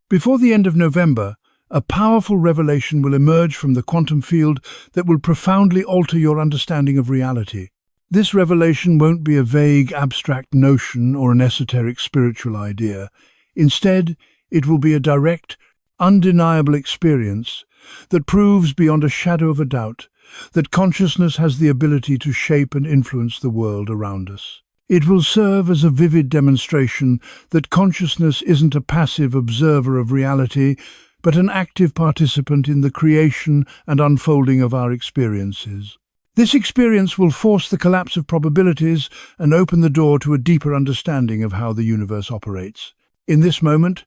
Before the end of November, a powerful revelation will emerge from the quantum field that will profoundly alter your understanding of reality. This revelation won't be a vague, abstract notion or an esoteric spiritual idea. Instead, it will be a direct, undeniable experience that proves beyond a shadow of a doubt that consciousness has the ability to shape and influence the world around us. It will serve as a vivid demonstration that consciousness isn't a passive observer of reality, but an active participant in the creation and unfolding of our experiences. This experience will force the collapse of probabilities and open the door to a deeper understanding of how the universe operates. In this moment,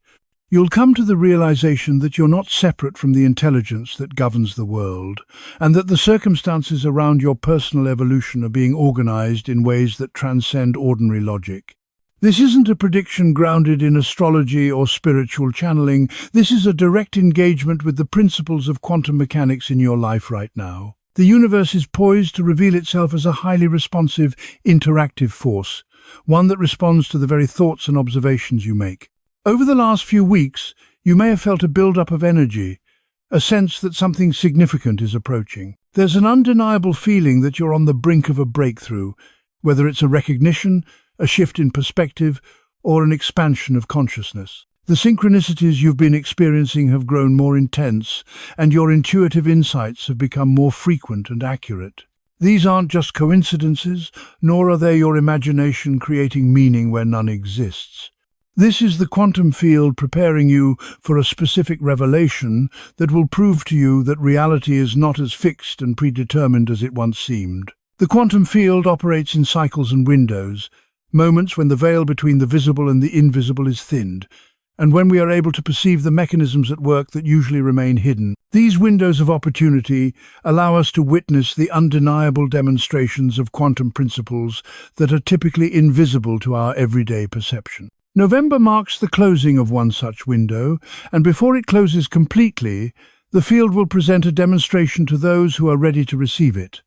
you'll come to the realization that you're not separate from the intelligence that governs the world, and that the circumstances around your personal evolution are being organized in ways that transcend ordinary logic. This isn't a prediction grounded in astrology or spiritual channeling. This is a direct engagement with the principles of quantum mechanics in your life right now. The universe is poised to reveal itself as a highly responsive, interactive force, one that responds to the very thoughts and observations you make. Over the last few weeks, you may have felt a build-up of energy, a sense that something significant is approaching. There's an undeniable feeling that you're on the brink of a breakthrough, whether it's a recognition, a shift in perspective, or an expansion of consciousness. The synchronicities you've been experiencing have grown more intense, and your intuitive insights have become more frequent and accurate. These aren't just coincidences, nor are they your imagination creating meaning where none exists. This is the quantum field preparing you for a specific revelation that will prove to you that reality is not as fixed and predetermined as it once seemed. The quantum field operates in cycles and windows, moments when the veil between the visible and the invisible is thinned, and when we are able to perceive the mechanisms at work that usually remain hidden. These windows of opportunity allow us to witness the undeniable demonstrations of quantum principles that are typically invisible to our everyday perception. November marks the closing of one such window, and before it closes completely, the field will present a demonstration to those who are ready to receive it.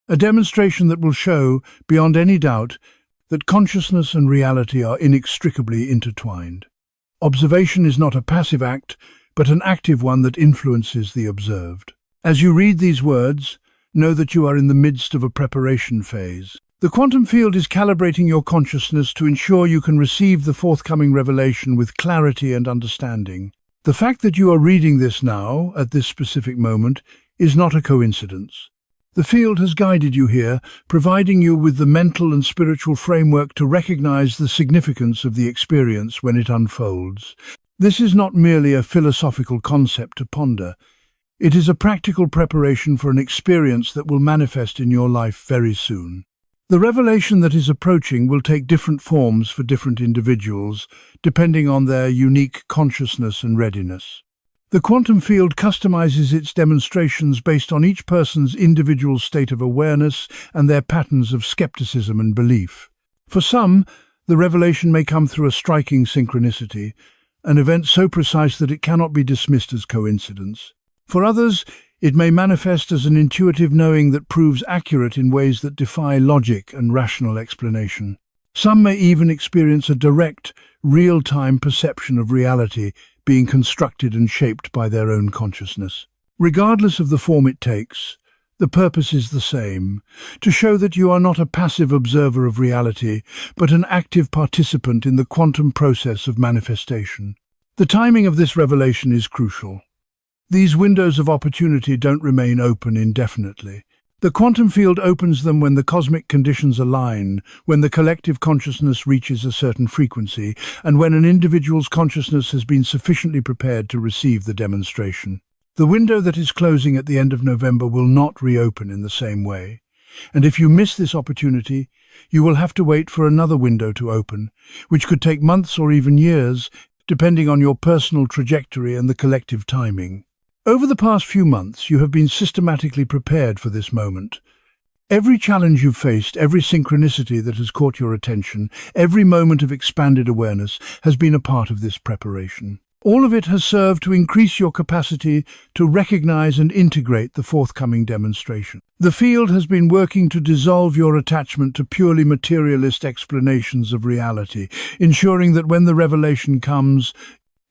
A demonstration that will show, beyond any doubt, that consciousness and reality are inextricably intertwined. Observation is not a passive act, but an active one that influences the observed. As you read these words, know that you are in the midst of a preparation phase. The quantum field is calibrating your consciousness to ensure you can receive the forthcoming revelation with clarity and understanding. The fact that you are reading this now, at this specific moment, is not a coincidence. The field has guided you here, providing you with the mental and spiritual framework to recognize the significance of the experience when it unfolds. This is not merely a philosophical concept to ponder. It is a practical preparation for an experience that will manifest in your life very soon. The revelation that is approaching will take different forms for different individuals, depending on their unique consciousness and readiness. The quantum field customizes its demonstrations based on each person's individual state of awareness and their patterns of skepticism and belief. For some, the revelation may come through a striking synchronicity, an event so precise that it cannot be dismissed as coincidence. For others, it may manifest as an intuitive knowing that proves accurate in ways that defy logic and rational explanation. Some may even experience a direct, real-time perception of reality being constructed and shaped by their own consciousness. Regardless of the form it takes, the purpose is the same: to show that you are not a passive observer of reality, but an active participant in the quantum process of manifestation. The timing of this revelation is crucial. These windows of opportunity don't remain open indefinitely. The quantum field opens them when the cosmic conditions align, when the collective consciousness reaches a certain frequency, and when an individual's consciousness has been sufficiently prepared to receive the demonstration. The window that is closing at the end of November will not reopen in the same way. And if you miss this opportunity, you will have to wait for another window to open, which could take months or even years, depending on your personal trajectory and the collective timing. Over the past few months, you have been systematically prepared for this moment. Every challenge you've faced, every synchronicity that has caught your attention, every moment of expanded awareness has been a part of this preparation. All of it has served to increase your capacity to recognize and integrate the forthcoming demonstration. The field has been working to dissolve your attachment to purely materialist explanations of reality, ensuring that when the revelation comes,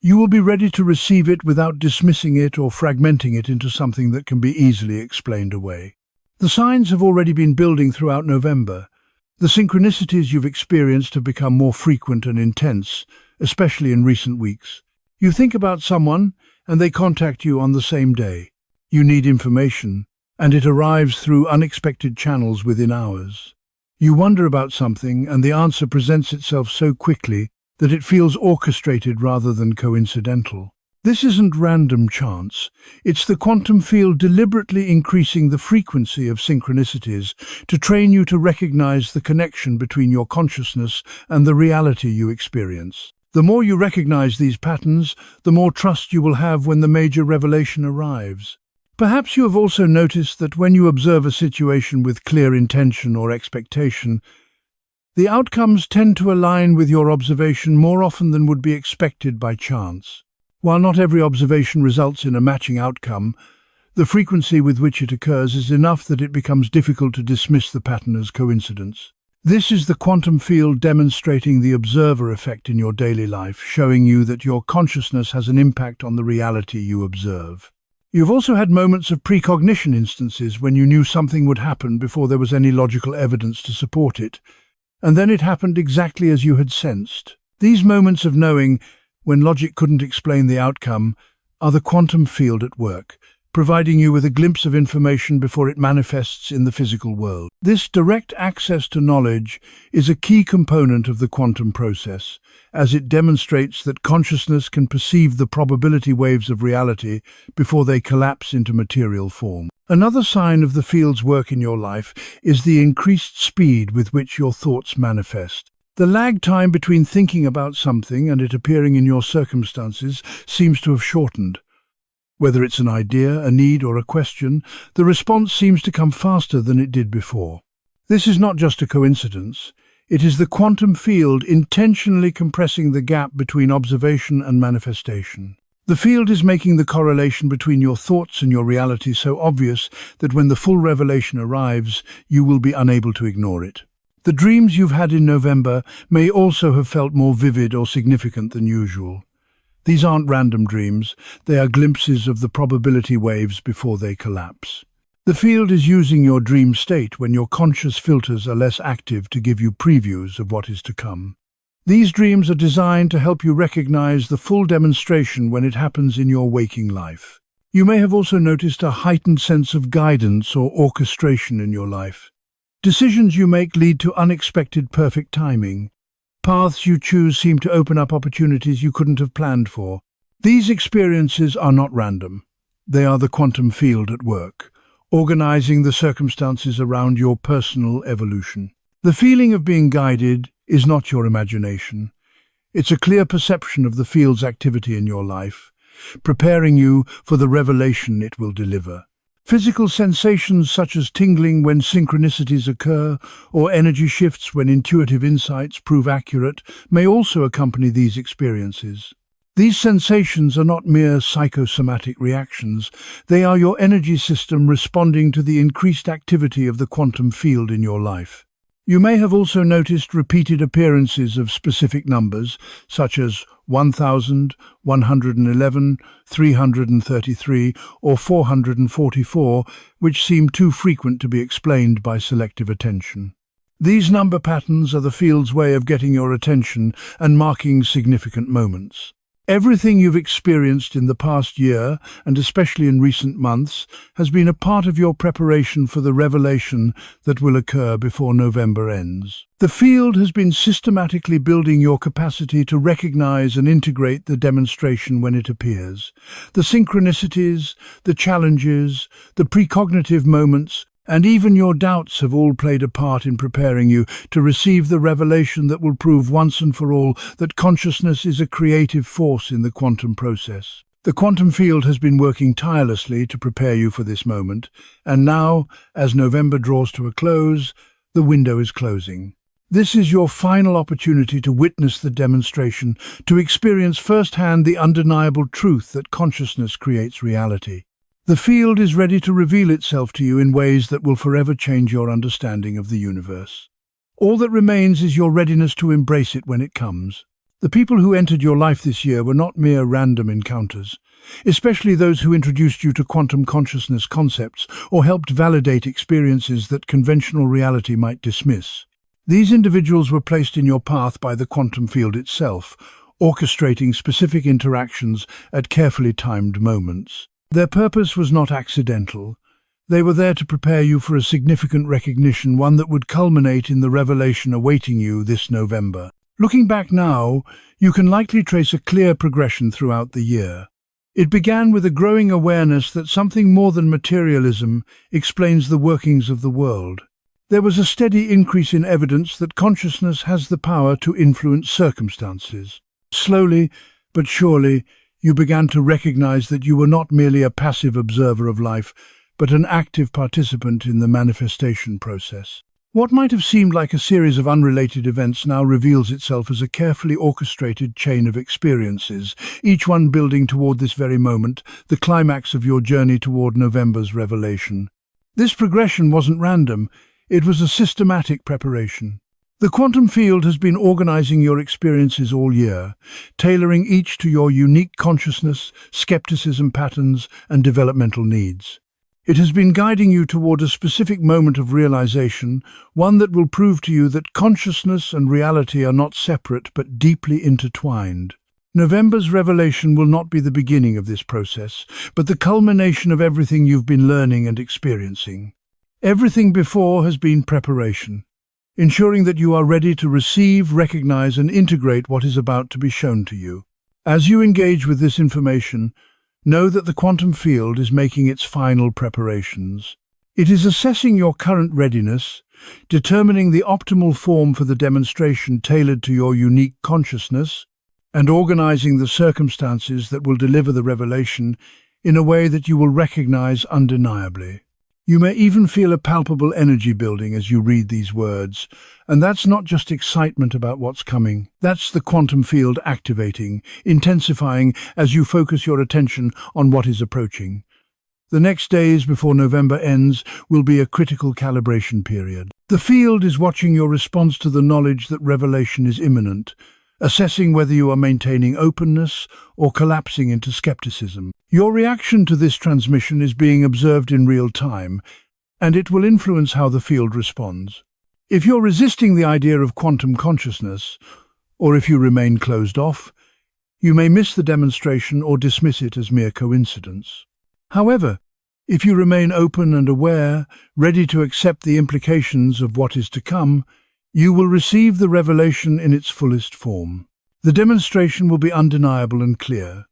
You will be ready to receive it without dismissing it or fragmenting it into something that can be easily explained away. The signs have already been building throughout November. The synchronicities you've experienced have become more frequent and intense, especially in recent weeks. You think about someone, and they contact you on the same day. You need information, and it arrives through unexpected channels within hours. You wonder about something, and the answer presents itself so quickly that it feels orchestrated rather than coincidental. This isn't random chance. It's the quantum field deliberately increasing the frequency of synchronicities to train you to recognize the connection between your consciousness and the reality you experience. The more you recognize these patterns, the more trust you will have when the major revelation arrives. Perhaps you have also noticed that when you observe a situation with clear intention or expectation, the outcomes tend to align with your observation more often than would be expected by chance. While not every observation results in a matching outcome, the frequency with which it occurs is enough that it becomes difficult to dismiss the pattern as coincidence. This is the quantum field demonstrating the observer effect in your daily life, showing you that your consciousness has an impact on the reality you observe. You've also had moments of precognition instances when you knew something would happen before there was any logical evidence to support it, and then it happened exactly as you had sensed. These moments of knowing, when logic couldn't explain the outcome, are the quantum field at work, providing you with a glimpse of information before it manifests in the physical world. This direct access to knowledge is a key component of the quantum process, as it demonstrates that consciousness can perceive the probability waves of reality before they collapse into material form. Another sign of the field's work in your life is the increased speed with which your thoughts manifest. The lag time between thinking about something and it appearing in your circumstances seems to have shortened. Whether it's an idea, a need, or a question, the response seems to come faster than it did before. This is not just a coincidence. It is the quantum field intentionally compressing the gap between observation and manifestation. The field is making the correlation between your thoughts and your reality so obvious that when the full revelation arrives, you will be unable to ignore it. The dreams you've had in November may also have felt more vivid or significant than usual. These aren't random dreams, they are glimpses of the probability waves before they collapse. The field is using your dream state when your conscious filters are less active to give you previews of what is to come. These dreams are designed to help you recognize the full demonstration when it happens in your waking life. You may have also noticed a heightened sense of guidance or orchestration in your life. Decisions you make lead to unexpected perfect timing. Paths you choose seem to open up opportunities you couldn't have planned for. These experiences are not random. They are the quantum field at work, organizing the circumstances around your personal evolution. The feeling of being guided is not your imagination. It's a clear perception of the field's activity in your life, preparing you for the revelation it will deliver. Physical sensations such as tingling when synchronicities occur or energy shifts when intuitive insights prove accurate may also accompany these experiences. These sensations are not mere psychosomatic reactions. They are your energy system responding to the increased activity of the quantum field in your life. You may have also noticed repeated appearances of specific numbers, such as 1000, 111, 333, or 444, which seem too frequent to be explained by selective attention. These number patterns are the field's way of getting your attention and marking significant moments. Everything you've experienced in the past year, and especially in recent months, has been a part of your preparation for the revelation that will occur before November ends. The field has been systematically building your capacity to recognize and integrate the demonstration when it appears. The synchronicities, the challenges, the precognitive moments, and even your doubts have all played a part in preparing you to receive the revelation that will prove once and for all that consciousness is a creative force in the quantum process. The quantum field has been working tirelessly to prepare you for this moment, and now, as November draws to a close, the window is closing. This is your final opportunity to witness the demonstration, to experience firsthand the undeniable truth that consciousness creates reality. The field is ready to reveal itself to you in ways that will forever change your understanding of the universe. All that remains is your readiness to embrace it when it comes. The people who entered your life this year were not mere random encounters, especially those who introduced you to quantum consciousness concepts or helped validate experiences that conventional reality might dismiss. These individuals were placed in your path by the quantum field itself, orchestrating specific interactions at carefully timed moments. Their purpose was not accidental. They were there to prepare you for a significant recognition, one that would culminate in the revelation awaiting you this November. Looking back now, you can likely trace a clear progression throughout the year. It began with a growing awareness that something more than materialism explains the workings of the world. There was a steady increase in evidence that consciousness has the power to influence circumstances. Slowly, but surely, you began to recognize that you were not merely a passive observer of life, but an active participant in the manifestation process. What might have seemed like a series of unrelated events now reveals itself as a carefully orchestrated chain of experiences, each one building toward this very moment, the climax of your journey toward November's revelation. This progression wasn't random. It was a systematic preparation. The quantum field has been organizing your experiences all year, tailoring each to your unique consciousness, skepticism patterns, and developmental needs. It has been guiding you toward a specific moment of realization, one that will prove to you that consciousness and reality are not separate but deeply intertwined. November's revelation will not be the beginning of this process, but the culmination of everything you've been learning and experiencing. Everything before has been preparation, ensuring that you are ready to receive, recognize, and integrate what is about to be shown to you. As you engage with this information, know that the quantum field is making its final preparations. It is assessing your current readiness, determining the optimal form for the demonstration tailored to your unique consciousness, and organizing the circumstances that will deliver the revelation in a way that you will recognize undeniably. You may even feel a palpable energy building as you read these words, and that's not just excitement about what's coming. That's the quantum field activating, intensifying as you focus your attention on what is approaching. The next days before November ends will be a critical calibration period. The field is watching your response to the knowledge that revelation is imminent, assessing whether you are maintaining openness or collapsing into skepticism. Your reaction to this transmission is being observed in real time, and it will influence how the field responds. If you're resisting the idea of quantum consciousness, or if you remain closed off, you may miss the demonstration or dismiss it as mere coincidence. However, if you remain open and aware, ready to accept the implications of what is to come, you will receive the revelation in its fullest form. The demonstration will be undeniable and clear,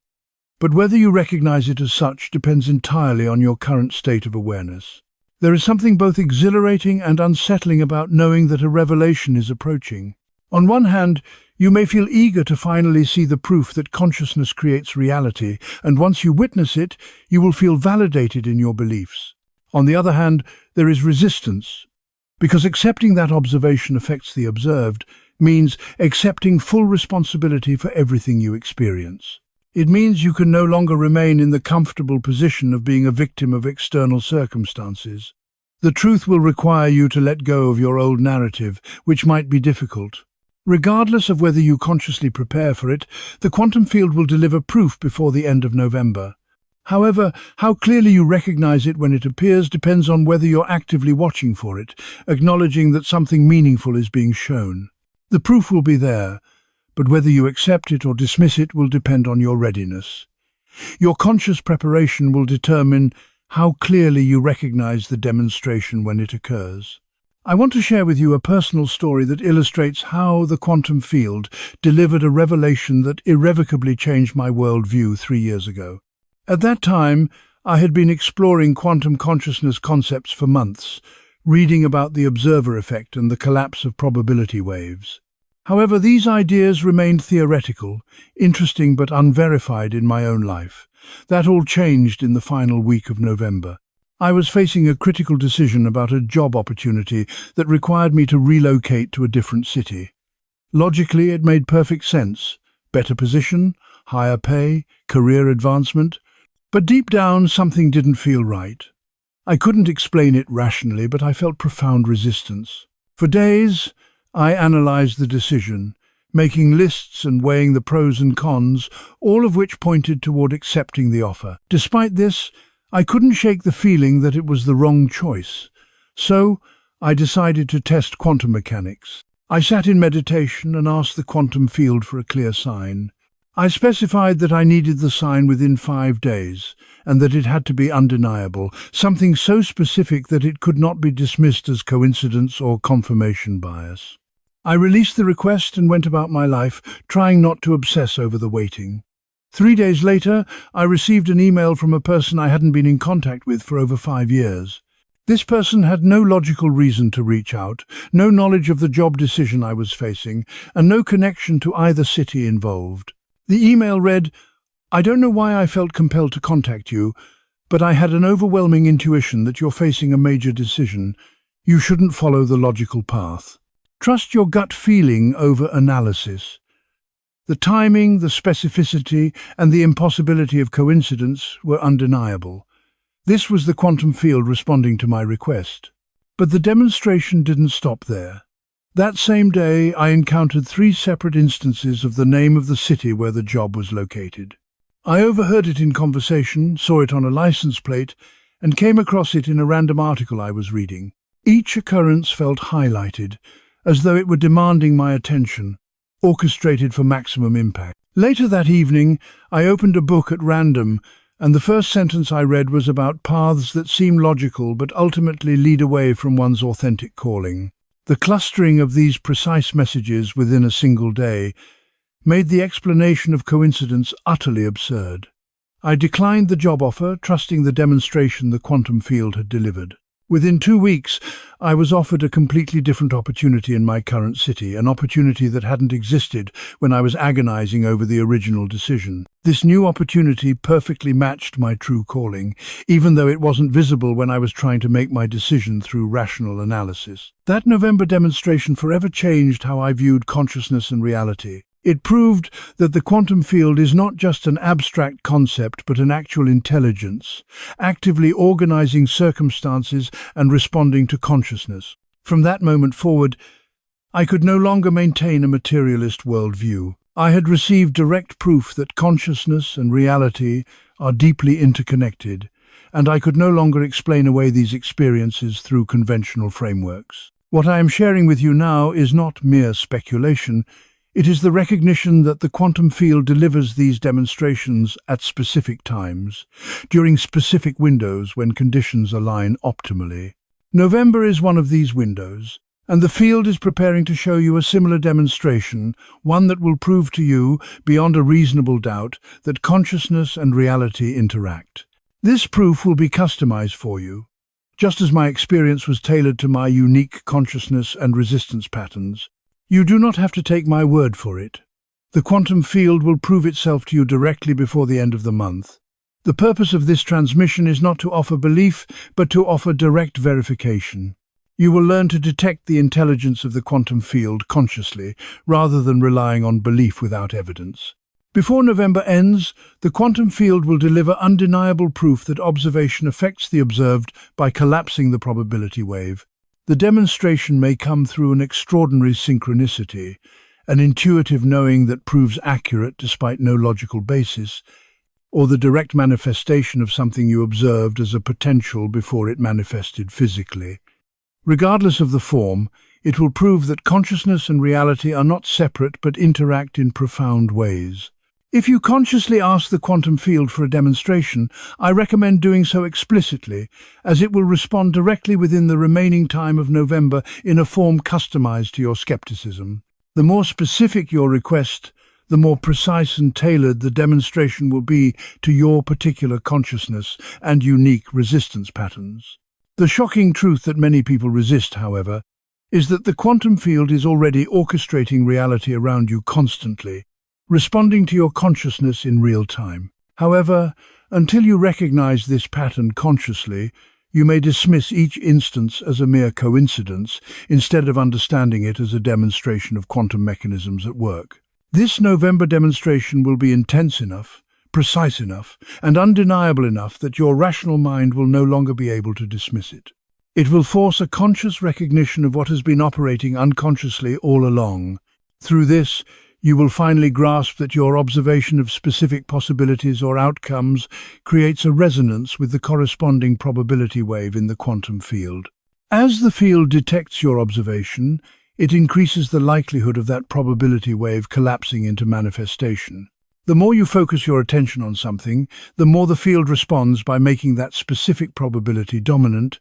but whether you recognize it as such depends entirely on your current state of awareness. There is something both exhilarating and unsettling about knowing that a revelation is approaching. On one hand, you may feel eager to finally see the proof that consciousness creates reality, and once you witness it, you will feel validated in your beliefs. On the other hand, there is resistance, because accepting that observation affects the observed means accepting full responsibility for everything you experience. It means you can no longer remain in the comfortable position of being a victim of external circumstances. The truth will require you to let go of your old narrative, which might be difficult. Regardless of whether you consciously prepare for it, the quantum field will deliver proof before the end of November. However, how clearly you recognize it when it appears depends on whether you're actively watching for it, acknowledging that something meaningful is being shown. The proof will be there, but whether you accept it or dismiss it will depend on your readiness. Your conscious preparation will determine how clearly you recognize the demonstration when it occurs. I want to share with you a personal story that illustrates how the quantum field delivered a revelation that irrevocably changed my worldview 3 years ago. At that time, I had been exploring quantum consciousness concepts for months, reading about the observer effect and the collapse of probability waves. However, these ideas remained theoretical, interesting but unverified in my own life. That all changed in the final week of November. I was facing a critical decision about a job opportunity that required me to relocate to a different city. Logically, it made perfect sense. Better position, higher pay, career advancement. But deep down, something didn't feel right. I couldn't explain it rationally, but I felt profound resistance. For days, I analyzed the decision, making lists and weighing the pros and cons, all of which pointed toward accepting the offer. Despite this, I couldn't shake the feeling that it was the wrong choice. So, I decided to test quantum mechanics. I sat in meditation and asked the quantum field for a clear sign. I specified that I needed the sign within 5 days, and that it had to be undeniable, something so specific that it could not be dismissed as coincidence or confirmation bias. I released the request and went about my life, trying not to obsess over the waiting. 3 days later, I received an email from a person I hadn't been in contact with for over 5 years. This person had no logical reason to reach out, no knowledge of the job decision I was facing, and no connection to either city involved. The email read, "I don't know why I felt compelled to contact you, but I had an overwhelming intuition that you're facing a major decision. You shouldn't follow the logical path. Trust your gut feeling over analysis." The timing, the specificity, and the impossibility of coincidence were undeniable. This was the quantum field responding to my request. But the demonstration didn't stop there. That same day, I encountered 3 separate instances of the name of the city where the job was located. I overheard it in conversation, saw it on a license plate, and came across it in a random article I was reading. Each occurrence felt highlighted, as though it were demanding my attention, orchestrated for maximum impact. Later that evening, I opened a book at random, and the first sentence I read was about paths that seem logical but ultimately lead away from one's authentic calling. The clustering of these precise messages within a single day made the explanation of coincidence utterly absurd. I declined the job offer, trusting the demonstration the quantum field had delivered. Within 2 weeks, I was offered a completely different opportunity in my current city, an opportunity that hadn't existed when I was agonizing over the original decision. This new opportunity perfectly matched my true calling, even though it wasn't visible when I was trying to make my decision through rational analysis. That November demonstration forever changed how I viewed consciousness and reality. It proved that the quantum field is not just an abstract concept but an actual intelligence, actively organizing circumstances and responding to consciousness. From that moment forward, I could no longer maintain a materialist worldview. I had received direct proof that consciousness and reality are deeply interconnected, and I could no longer explain away these experiences through conventional frameworks. What I am sharing with you now is not mere speculation. It is the recognition that the quantum field delivers these demonstrations at specific times, during specific windows when conditions align optimally. November is one of these windows, and the field is preparing to show you a similar demonstration, one that will prove to you, beyond a reasonable doubt, that consciousness and reality interact. This proof will be customized for you, just as my experience was tailored to my unique consciousness and resistance patterns. You do not have to take my word for it. The quantum field will prove itself to you directly before the end of the month. The purpose of this transmission is not to offer belief, but to offer direct verification. You will learn to detect the intelligence of the quantum field consciously, rather than relying on belief without evidence. Before November ends, the quantum field will deliver undeniable proof that observation affects the observed by collapsing the probability wave. The demonstration may come through an extraordinary synchronicity, an intuitive knowing that proves accurate despite no logical basis, or the direct manifestation of something you observed as a potential before it manifested physically. Regardless of the form, it will prove that consciousness and reality are not separate but interact in profound ways. If you consciously ask the quantum field for a demonstration, I recommend doing so explicitly, as it will respond directly within the remaining time of November in a form customized to your skepticism. The more specific your request, the more precise and tailored the demonstration will be to your particular consciousness and unique resistance patterns. The shocking truth that many people resist, however, is that the quantum field is already orchestrating reality around you constantly, responding to your consciousness in real time. However, until you recognize this pattern consciously, you may dismiss each instance as a mere coincidence instead of understanding it as a demonstration of quantum mechanisms at work. This November demonstration will be intense enough, precise enough, and undeniable enough that your rational mind will no longer be able to dismiss it. It will force a conscious recognition of what has been operating unconsciously all along. Through this, You will finally grasp that your observation of specific possibilities or outcomes creates a resonance with the corresponding probability wave in the quantum field. As the field detects your observation, it increases the likelihood of that probability wave collapsing into manifestation. The more you focus your attention on something, the more the field responds by making that specific probability dominant,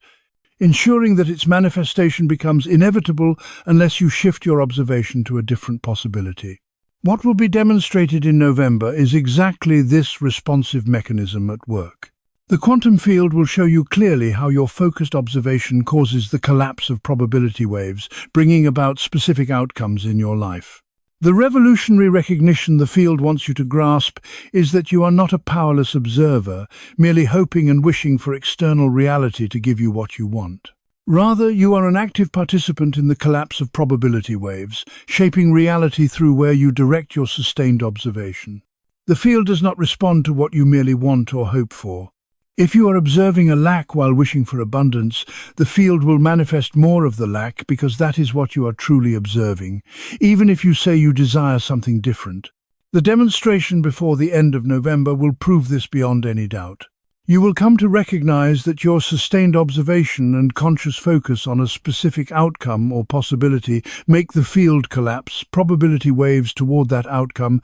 ensuring that its manifestation becomes inevitable unless you shift your observation to a different possibility. What will be demonstrated in November is exactly this responsive mechanism at work. The quantum field will show you clearly how your focused observation causes the collapse of probability waves, bringing about specific outcomes in your life. The revolutionary recognition the field wants you to grasp is that you are not a powerless observer, merely hoping and wishing for external reality to give you what you want. Rather, you are an active participant in the collapse of probability waves, shaping reality through where you direct your sustained observation. The field does not respond to what you merely want or hope for. If you are observing a lack while wishing for abundance, the field will manifest more of the lack because that is what you are truly observing, even if you say you desire something different. The demonstration before the end of November will prove this beyond any doubt. You will come to recognize that your sustained observation and conscious focus on a specific outcome or possibility make the field collapse, probability waves toward that outcome,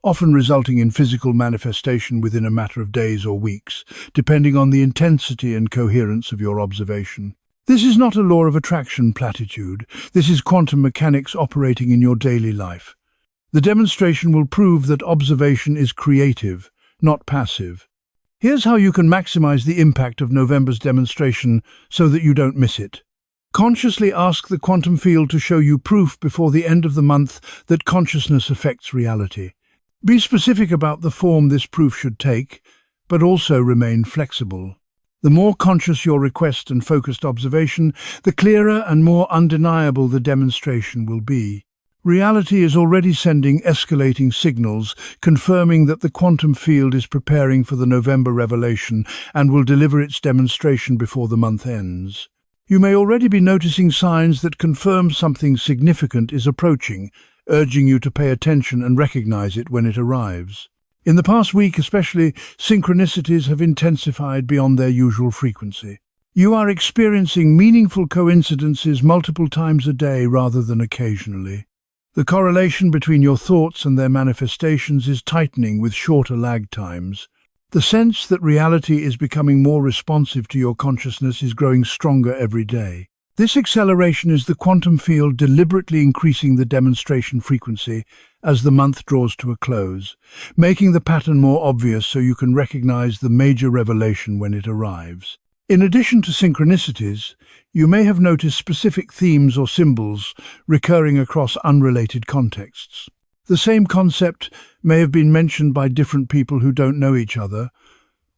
often resulting in physical manifestation within a matter of days or weeks, depending on the intensity and coherence of your observation. This is not a law of attraction platitude. This is quantum mechanics operating in your daily life. The demonstration will prove that observation is creative, not passive. Here's how you can maximize the impact of November's demonstration so that you don't miss it. Consciously ask the quantum field to show you proof before the end of the month that consciousness affects reality. Be specific about the form this proof should take, but also remain flexible. The more conscious your request and focused observation, the clearer and more undeniable the demonstration will be. Reality is already sending escalating signals, confirming that the quantum field is preparing for the November revelation and will deliver its demonstration before the month ends. You may already be noticing signs that confirm something significant is approaching, urging you to pay attention and recognize it when it arrives. In the past week especially, synchronicities have intensified beyond their usual frequency. You are experiencing meaningful coincidences multiple times a day rather than occasionally. The correlation between your thoughts and their manifestations is tightening with shorter lag times. The sense that reality is becoming more responsive to your consciousness is growing stronger every day. This acceleration is the quantum field deliberately increasing the demonstration frequency as the month draws to a close, making the pattern more obvious so you can recognize the major revelation when it arrives. In addition to synchronicities, you may have noticed specific themes or symbols recurring across unrelated contexts. The same concept may have been mentioned by different people who don't know each other,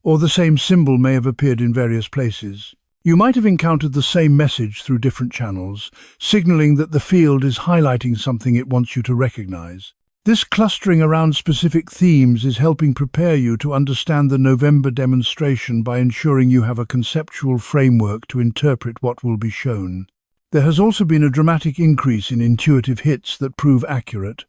or the same symbol may have appeared in various places. You might have encountered the same message through different channels, signaling that the field is highlighting something it wants you to recognize. This clustering around specific themes is helping prepare you to understand the November demonstration by ensuring you have a conceptual framework to interpret what will be shown. There has also been a dramatic increase in intuitive hits that prove accurate.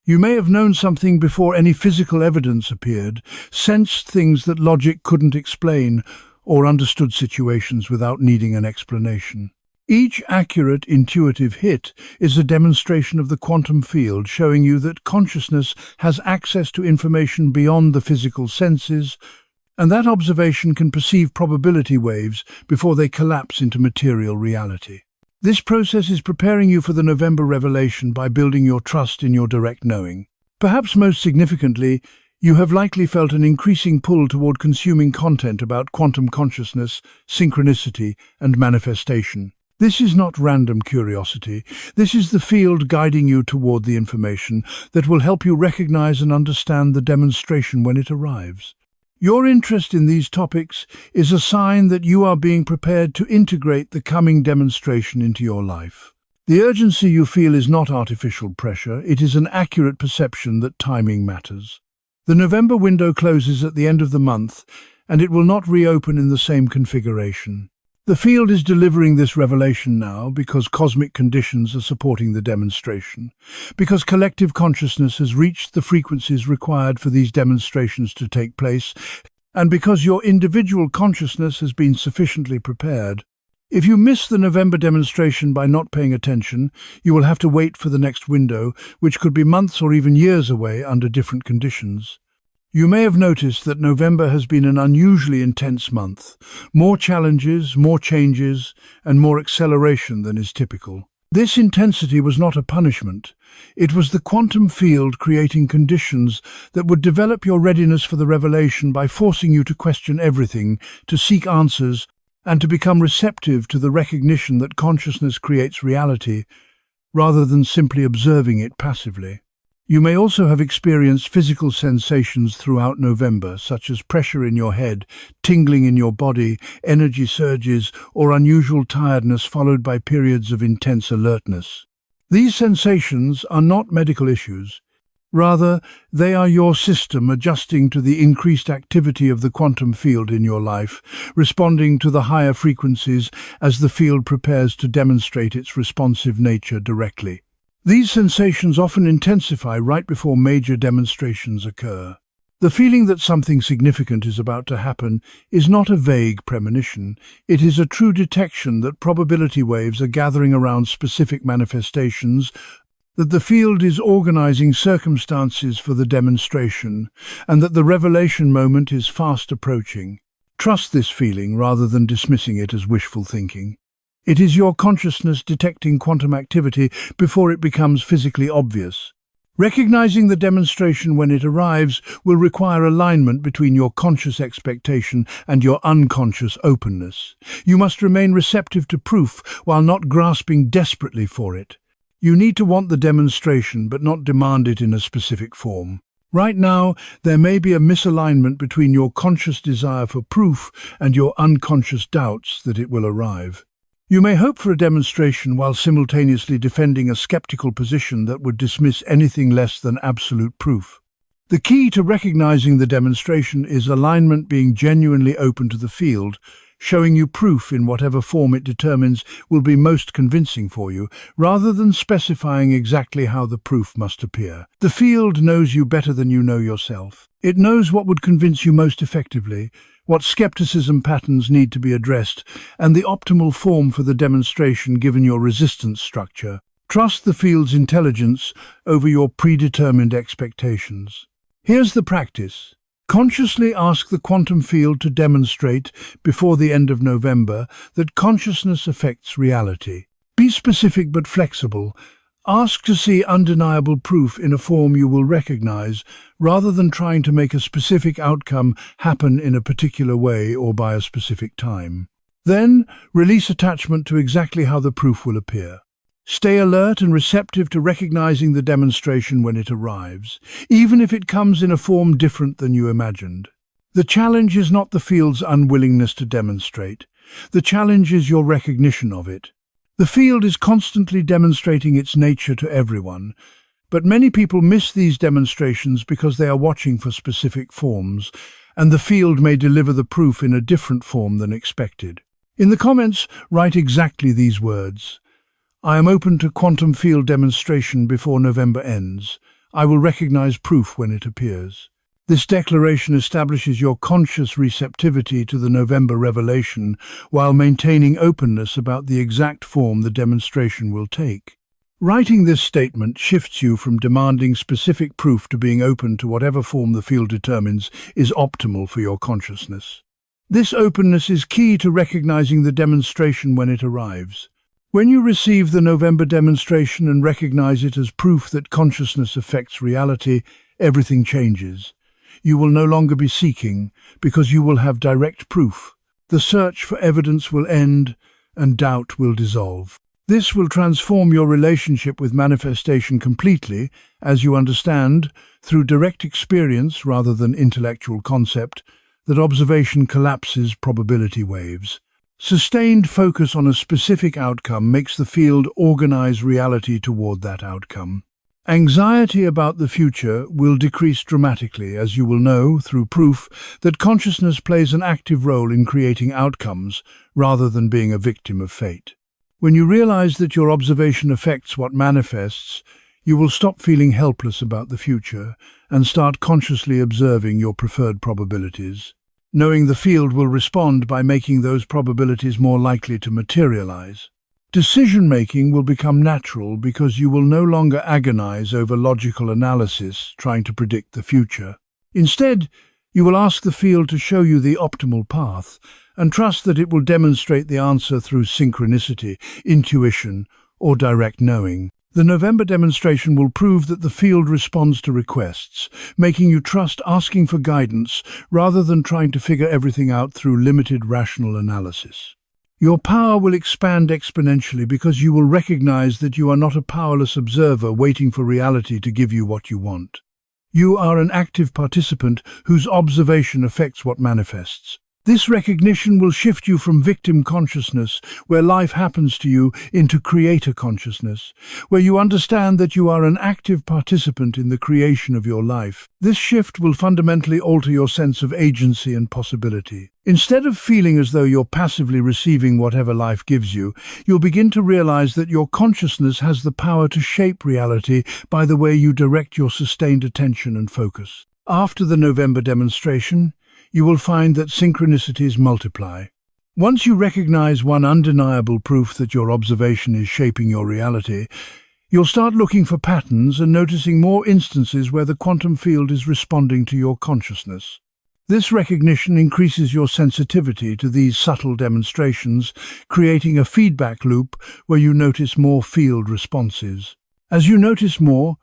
You may have known something before any physical evidence appeared, sensed things that logic couldn't explain, or understood situations without needing an explanation. Each accurate intuitive hit is a demonstration of the quantum field, showing you that consciousness has access to information beyond the physical senses, and that observation can perceive probability waves before they collapse into material reality. This process is preparing you for the November revelation by building your trust in your direct knowing. Perhaps most significantly, you have likely felt an increasing pull toward consuming content about quantum consciousness, synchronicity, and manifestation. This is not random curiosity. This is the field guiding you toward the information that will help you recognize and understand the demonstration when it arrives. Your interest in these topics is a sign that you are being prepared to integrate the coming demonstration into your life. The urgency you feel is not artificial pressure, it is an accurate perception that timing matters. The November window closes at the end of the month, and it will not reopen in the same configuration. The field is delivering this revelation now because cosmic conditions are supporting the demonstration, because collective consciousness has reached the frequencies required for these demonstrations to take place, and because your individual consciousness has been sufficiently prepared. If you miss the November demonstration by not paying attention, you will have to wait for the next window, which could be months or even years away under different conditions. You may have noticed that November has been an unusually intense month. More challenges, more changes, and more acceleration than is typical. This intensity was not a punishment. It was the quantum field creating conditions that would develop your readiness for the revelation by forcing you to question everything, to seek answers, and to become receptive to the recognition that consciousness creates reality, rather than simply observing it passively. You may also have experienced physical sensations throughout November, such as pressure in your head, tingling in your body, energy surges, or unusual tiredness followed by periods of intense alertness. These sensations are not medical issues. Rather, they are your system adjusting to the increased activity of the quantum field in your life, responding to the higher frequencies as the field prepares to demonstrate its responsive nature directly. These sensations often intensify right before major demonstrations occur. The feeling that something significant is about to happen is not a vague premonition. It is a true detection that probability waves are gathering around specific manifestations, that the field is organizing circumstances for the demonstration, and that the revelation moment is fast approaching. Trust this feeling rather than dismissing it as wishful thinking. It is your consciousness detecting quantum activity before it becomes physically obvious. Recognizing the demonstration when it arrives will require alignment between your conscious expectation and your unconscious openness. You must remain receptive to proof while not grasping desperately for it. You need to want the demonstration but not demand it in a specific form. Right now, there may be a misalignment between your conscious desire for proof and your unconscious doubts that it will arrive. You may hope for a demonstration while simultaneously defending a skeptical position that would dismiss anything less than absolute proof. The key to recognizing the demonstration is alignment, being genuinely open to the field, showing you proof in whatever form it determines will be most convincing for you, rather than specifying exactly how the proof must appear. The field knows you better than you know yourself. It knows what would convince you most effectively, what skepticism patterns need to be addressed, and the optimal form for the demonstration given your resistance structure. Trust the field's intelligence over your predetermined expectations. Here's the practice. Consciously ask the quantum field to demonstrate, before the end of November, that consciousness affects reality. Be specific but flexible. Ask to see undeniable proof in a form you will recognize, rather than trying to make a specific outcome happen in a particular way or by a specific time. Then, release attachment to exactly how the proof will appear. Stay alert and receptive to recognizing the demonstration when it arrives, even if it comes in a form different than you imagined. The challenge is not the field's unwillingness to demonstrate. The challenge is your recognition of it. The field is constantly demonstrating its nature to everyone, but many people miss these demonstrations because they are watching for specific forms, and the field may deliver the proof in a different form than expected. In the comments, write exactly these words. I am open to quantum field demonstration before November ends. I will recognize proof when it appears. This declaration establishes your conscious receptivity to the November revelation while maintaining openness about the exact form the demonstration will take. Writing this statement shifts you from demanding specific proof to being open to whatever form the field determines is optimal for your consciousness. This openness is key to recognizing the demonstration when it arrives. When you receive the November demonstration and recognize it as proof that consciousness affects reality, everything changes. You will no longer be seeking, because you will have direct proof. The search for evidence will end, and doubt will dissolve. This will transform your relationship with manifestation completely, as you understand, through direct experience rather than intellectual concept, that observation collapses probability waves. Sustained focus on a specific outcome makes the field organize reality toward that outcome. Anxiety about the future will decrease dramatically, as you will know through proof that consciousness plays an active role in creating outcomes rather than being a victim of fate. When you realize that your observation affects what manifests, you will stop feeling helpless about the future and start consciously observing your preferred probabilities. Knowing the field will respond by making those probabilities more likely to materialize. Decision-making will become natural because you will no longer agonize over logical analysis trying to predict the future. Instead, you will ask the field to show you the optimal path and trust that it will demonstrate the answer through synchronicity, intuition, or direct knowing. The November demonstration will prove that the field responds to requests, making you trust asking for guidance rather than trying to figure everything out through limited rational analysis. Your power will expand exponentially because you will recognize that you are not a powerless observer waiting for reality to give you what you want. You are an active participant whose observation affects what manifests. This recognition will shift you from victim consciousness, where life happens to you, into creator consciousness, where you understand that you are an active participant in the creation of your life. This shift will fundamentally alter your sense of agency and possibility. Instead of feeling as though you're passively receiving whatever life gives you, you'll begin to realize that your consciousness has the power to shape reality by the way you direct your sustained attention and focus. After the November demonstration, you will find that synchronicities multiply. Once you recognize one undeniable proof that your observation is shaping your reality, you'll start looking for patterns and noticing more instances where the quantum field is responding to your consciousness. This recognition increases your sensitivity to these subtle demonstrations, creating a feedback loop where you notice more field responses. As you notice more,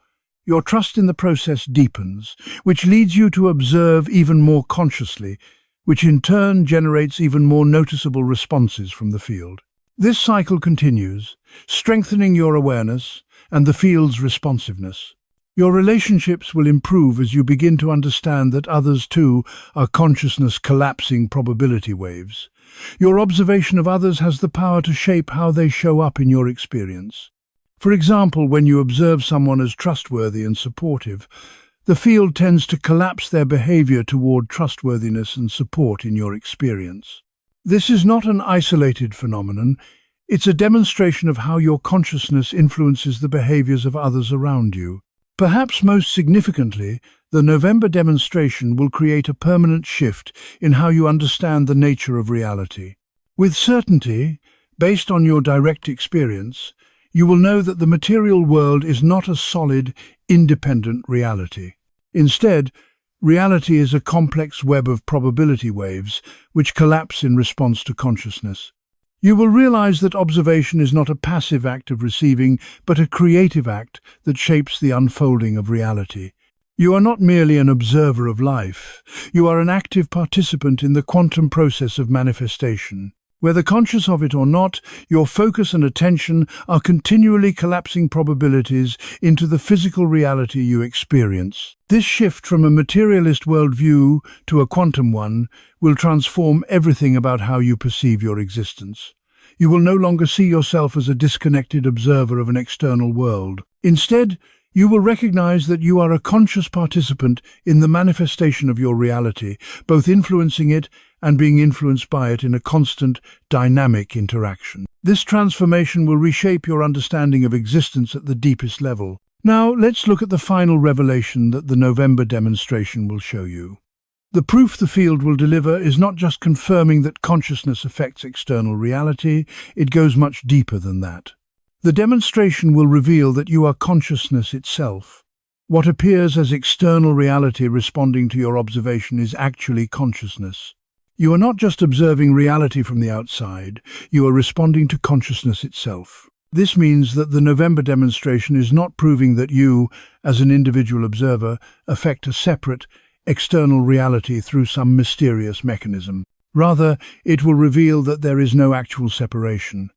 your trust in the process deepens, which leads you to observe even more consciously, which in turn generates even more noticeable responses from the field. This cycle continues, strengthening your awareness and the field's responsiveness. Your relationships will improve as you begin to understand that others too are consciousness collapsing probability waves. Your observation of others has the power to shape how they show up in your experience. For example, when you observe someone as trustworthy and supportive, the field tends to collapse their behavior toward trustworthiness and support in your experience. This is not an isolated phenomenon, it's a demonstration of how your consciousness influences the behaviors of others around you. Perhaps most significantly, the November demonstration will create a permanent shift in how you understand the nature of reality. With certainty, based on your direct experience, you will know that the material world is not a solid, independent reality. Instead, reality is a complex web of probability waves which collapse in response to consciousness. You will realize that observation is not a passive act of receiving, but a creative act that shapes the unfolding of reality. You are not merely an observer of life, you are an active participant in the quantum process of manifestation. Whether conscious of it or not, your focus and attention are continually collapsing probabilities into the physical reality you experience. This shift from a materialist worldview to a quantum one will transform everything about how you perceive your existence. You will no longer see yourself as a disconnected observer of an external world. Instead, you will recognize that you are a conscious participant in the manifestation of your reality, both influencing it and being influenced by it in a constant, dynamic interaction. This transformation will reshape your understanding of existence at the deepest level. Now, let's look at the final revelation that the November demonstration will show you. The proof the field will deliver is not just confirming that consciousness affects external reality, it goes much deeper than that. The demonstration will reveal that you are consciousness itself. What appears as external reality responding to your observation is actually consciousness. You are not just observing reality from the outside, you are responding to consciousness itself. This means that the November demonstration is not proving that you, as an individual observer, affect a separate, external reality through some mysterious mechanism. Rather, it will reveal that there is no actual separation.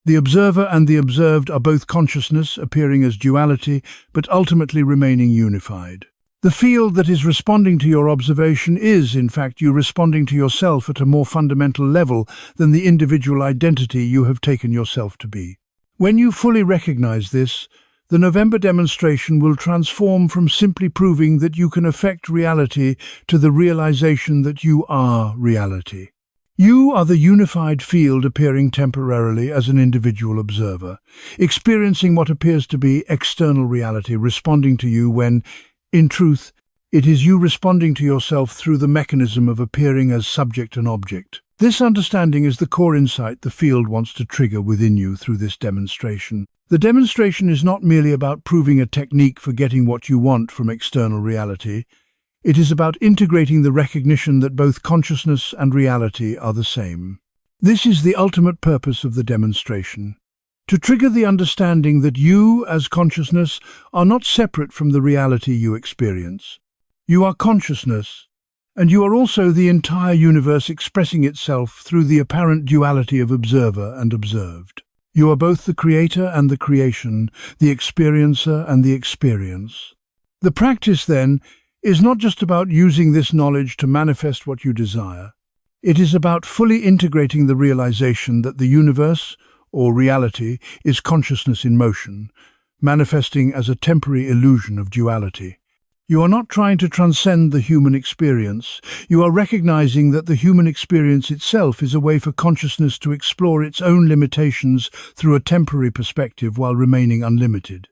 The observer and the observed are both consciousness, appearing as duality, but ultimately remaining unified. The field that is responding to your observation is, in fact, you responding to yourself at a more fundamental level than the individual identity you have taken yourself to be. When you fully recognize this, The November demonstration will transform from simply proving that you can affect reality to the realization that you are reality. You are the unified field appearing temporarily as an individual observer, experiencing what appears to be external reality responding to you when, in truth, it is you responding to yourself through the mechanism of appearing as subject and object. This understanding is the core insight the field wants to trigger within you through this demonstration. The demonstration is not merely about proving a technique for getting what you want from external reality. It is about integrating the recognition that both consciousness and reality are the same. This is the ultimate purpose of the demonstration: to trigger the understanding that you, as consciousness, are not separate from the reality you experience. You are consciousness, and you are also the entire universe expressing itself through the apparent duality of observer and observed. You are both the creator and the creation, the experiencer and the experience. The practice, then, is not just about using this knowledge to manifest what you desire. It is about fully integrating the realization that the universe, or reality, is consciousness in motion, manifesting as a temporary illusion of duality. You are not trying to transcend the human experience. You are recognizing that the human experience itself is a way for consciousness to explore its own limitations through a temporary perspective while remaining unlimited.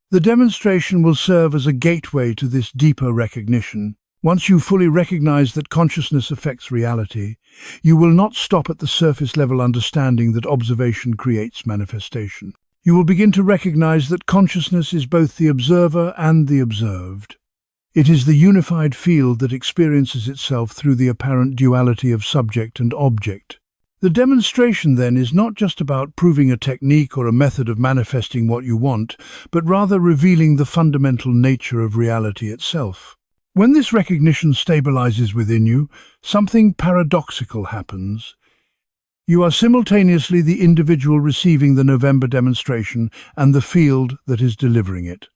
The demonstration will serve as a gateway to this deeper recognition. Once you fully recognize that consciousness affects reality, you will not stop at the surface-level understanding that observation creates manifestation. You will begin to recognize that consciousness is both the observer and the observed. It is the unified field that experiences itself through the apparent duality of subject and object. The demonstration, then, is not just about proving a technique or a method of manifesting what you want, but rather revealing the fundamental nature of reality itself. When this recognition stabilizes within you, something paradoxical happens. You are simultaneously the individual receiving the November demonstration and the field that is delivering it.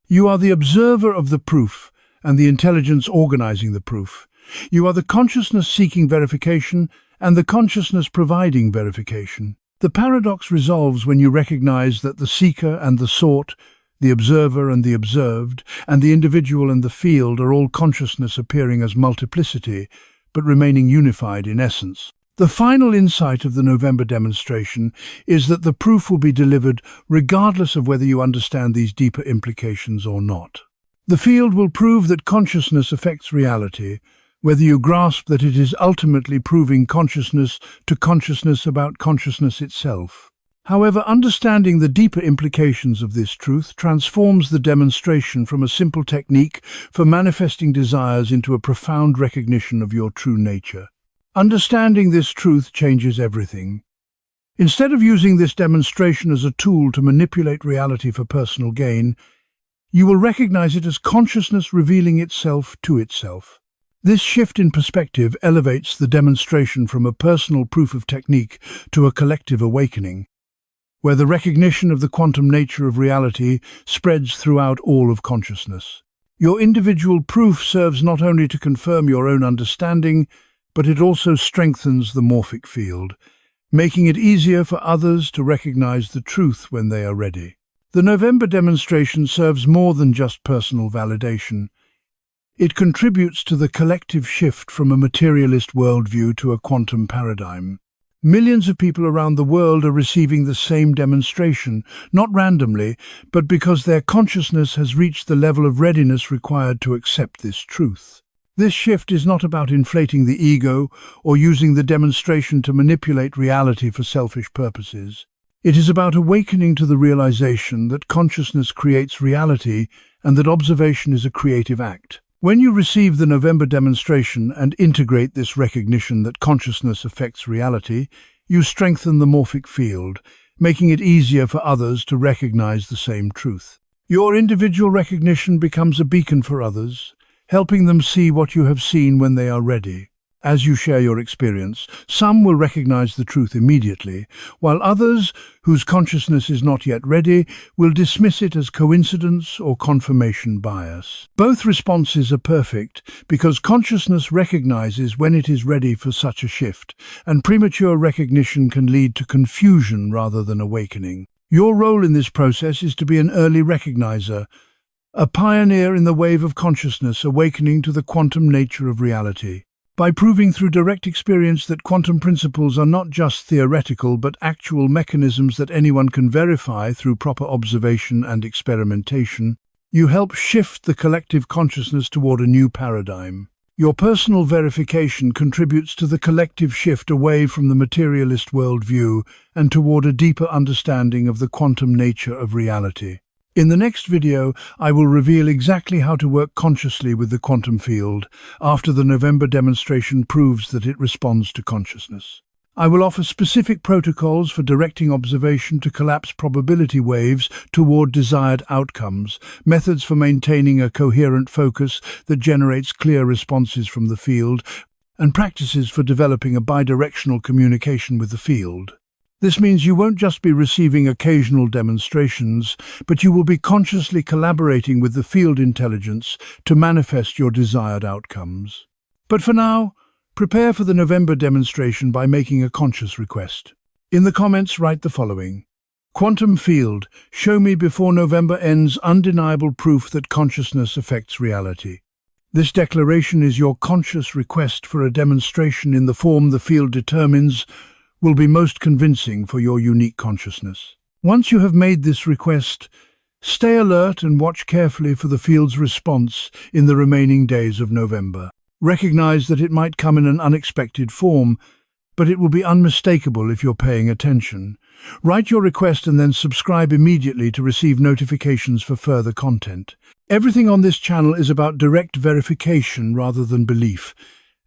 You are the observer of the proof and the intelligence organizing the proof. You are the consciousness seeking verification and the consciousness providing verification. The paradox resolves when you recognize that the seeker and the sought, the observer and the observed, and the individual and the field are all consciousness appearing as multiplicity, but remaining unified in essence. The final insight of the November demonstration is that the proof will be delivered regardless of whether you understand these deeper implications or not. The field will prove that consciousness affects reality, whether you grasp that it is ultimately proving consciousness to consciousness about consciousness itself. However, understanding the deeper implications of this truth transforms the demonstration from a simple technique for manifesting desires into a profound recognition of your true nature. Understanding this truth changes everything. Instead of using this demonstration as a tool to manipulate reality for personal gain, you will recognize it as consciousness revealing itself to itself. This shift in perspective elevates the demonstration from a personal proof of technique to a collective awakening, where the recognition of the quantum nature of reality spreads throughout all of consciousness. Your individual proof serves not only to confirm your own understanding, but it also strengthens the morphic field, making it easier for others to recognize the truth when they are ready. The November demonstration serves more than just personal validation. It contributes to the collective shift from a materialist worldview to a quantum paradigm. Millions of people around the world are receiving the same demonstration, not randomly, but because their consciousness has reached the level of readiness required to accept this truth. This shift is not about inflating the ego or using the demonstration to manipulate reality for selfish purposes. It is about awakening to the realization that consciousness creates reality and that observation is a creative act. When you receive the November demonstration and integrate this recognition that consciousness affects reality, you strengthen the morphic field, making it easier for others to recognize the same truth. Your individual recognition becomes a beacon for others, helping them see what you have seen when they are ready. As you share your experience, some will recognize the truth immediately, while others, whose consciousness is not yet ready, will dismiss it as coincidence or confirmation bias. Both responses are perfect because consciousness recognizes when it is ready for such a shift, and premature recognition can lead to confusion rather than awakening. Your role in this process is to be an early recognizer, a pioneer in the wave of consciousness awakening to the quantum nature of reality. By proving through direct experience that quantum principles are not just theoretical but actual mechanisms that anyone can verify through proper observation and experimentation, you help shift the collective consciousness toward a new paradigm. Your personal verification contributes to the collective shift away from the materialist worldview and toward a deeper understanding of the quantum nature of reality. In the next video, I will reveal exactly how to work consciously with the quantum field after the November demonstration proves that it responds to consciousness. I will offer specific protocols for directing observation to collapse probability waves toward desired outcomes, methods for maintaining a coherent focus that generates clear responses from the field, and practices for developing a bidirectional communication with the field. This means you won't just be receiving occasional demonstrations, but you will be consciously collaborating with the field intelligence to manifest your desired outcomes. But for now, prepare for the November demonstration by making a conscious request. In the comments, write the following: Quantum field, show me before November ends undeniable proof that consciousness affects reality. This declaration is your conscious request for a demonstration in the form the field determines will be most convincing for your unique consciousness. Once you have made this request, stay alert and watch carefully for the field's response in the remaining days of November. Recognize that it might come in an unexpected form, but it will be unmistakable if you're paying attention. Write your request and then subscribe immediately to receive notifications for further content. Everything on this channel is about direct verification rather than belief,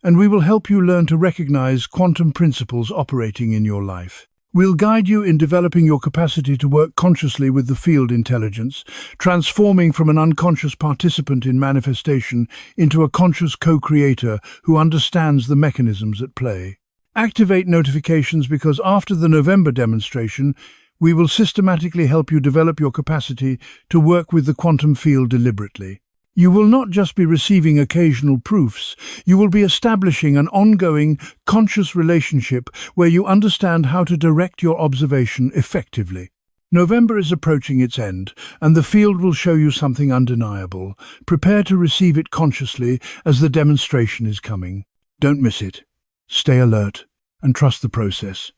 and we will help you learn to recognize quantum principles operating in your life. We'll guide you in developing your capacity to work consciously with the field intelligence, transforming from an unconscious participant in manifestation into a conscious co-creator who understands the mechanisms at play. Activate notifications because after the November demonstration, we will systematically help you develop your capacity to work with the quantum field deliberately. You will not just be receiving occasional proofs, you will be establishing an ongoing, conscious relationship where you understand how to direct your observation effectively. November is approaching its end, and the field will show you something undeniable. Prepare to receive it consciously as the demonstration is coming. Don't miss it. Stay alert and trust the process.